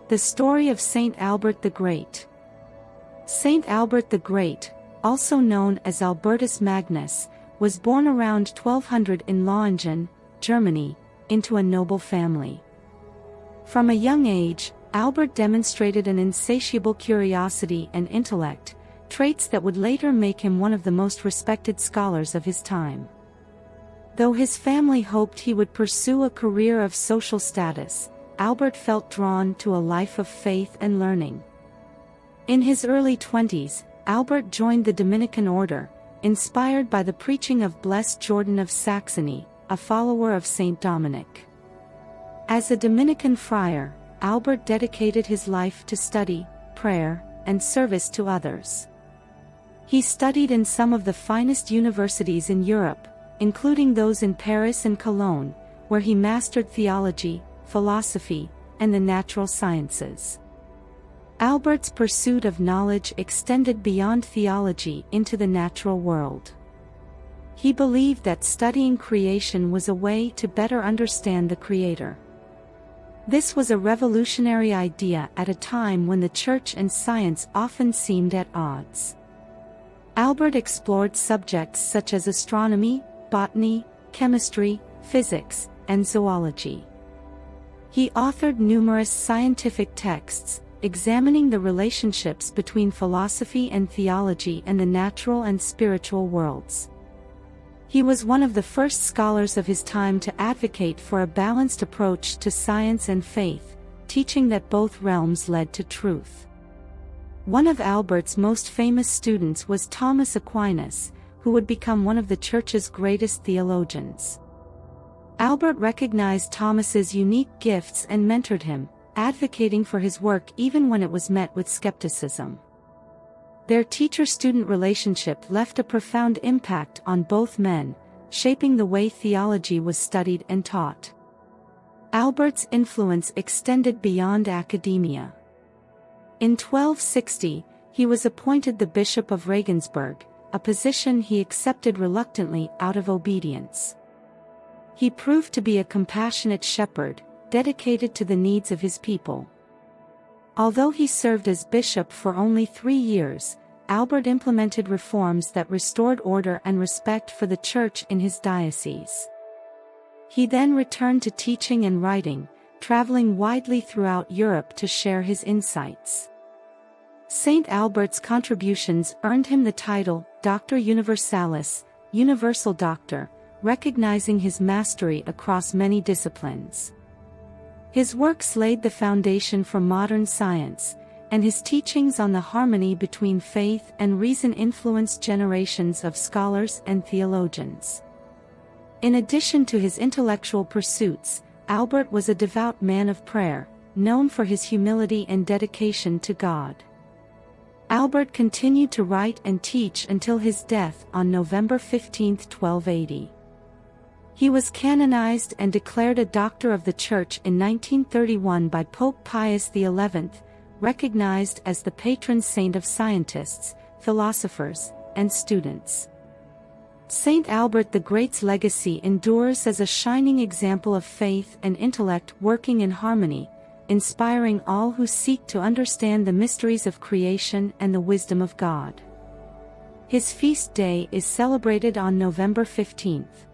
The story of Saint Albert the Great. Saint Albert the Great, also known as Albertus Magnus, was born around 1200 in Lauingen, Germany, into a noble family. From a young age, Albert demonstrated an insatiable curiosity and intellect, traits that would later make him one of the most respected scholars of his time. Though his family hoped he would pursue a career of social status, Albert felt drawn to a life of faith and learning. In his early 20s, Albert joined the Dominican Order, inspired by the preaching of Blessed Jordan of Saxony, a follower of Saint Dominic. As a Dominican friar, Albert dedicated his life to study, prayer, and service to others. He studied in some of the finest universities in Europe, including those in Paris and Cologne, where he mastered theology, philosophy, and the natural sciences. Albert's pursuit of knowledge extended beyond theology into the natural world. He believed that studying creation was a way to better understand the Creator. This was a revolutionary idea at a time when the Church and science often seemed at odds. Albert explored subjects such as astronomy, botany, chemistry, physics, and zoology. He authored numerous scientific texts, examining the relationships between philosophy and theology and the natural and spiritual worlds. He was one of the first scholars of his time to advocate for a balanced approach to science and faith, teaching that both realms led to truth. One of Albert's most famous students was Thomas Aquinas, who would become one of the Church's greatest theologians. Albert recognized Thomas's unique gifts and mentored him, advocating for his work even when it was met with skepticism. Their teacher-student relationship left a profound impact on both men, shaping the way theology was studied and taught. Albert's influence extended beyond academia. In 1260, he was appointed the Bishop of Regensburg, a position he accepted reluctantly out of obedience. He proved to be a compassionate shepherd, dedicated to the needs of his people. Although he served as bishop for only 3 years, Albert implemented reforms that restored order and respect for the Church in his diocese. He then returned to teaching and writing, traveling widely throughout Europe to share his insights. Saint Albert's contributions earned him the title Doctor Universalis, Universal Doctor, recognizing his mastery across many disciplines. His works laid the foundation for modern science, and his teachings on the harmony between faith and reason influenced generations of scholars and theologians. In addition to his intellectual pursuits, Albert was a devout man of prayer, known for his humility and dedication to God. Albert continued to write and teach until his death on November 15, 1280. He was canonized and declared a Doctor of the Church in 1931 by Pope Pius XI, recognized as the patron saint of scientists, philosophers, and students. Saint Albert the Great's legacy endures as a shining example of faith and intellect working in harmony, inspiring all who seek to understand the mysteries of creation and the wisdom of God. His feast day is celebrated on November 15th.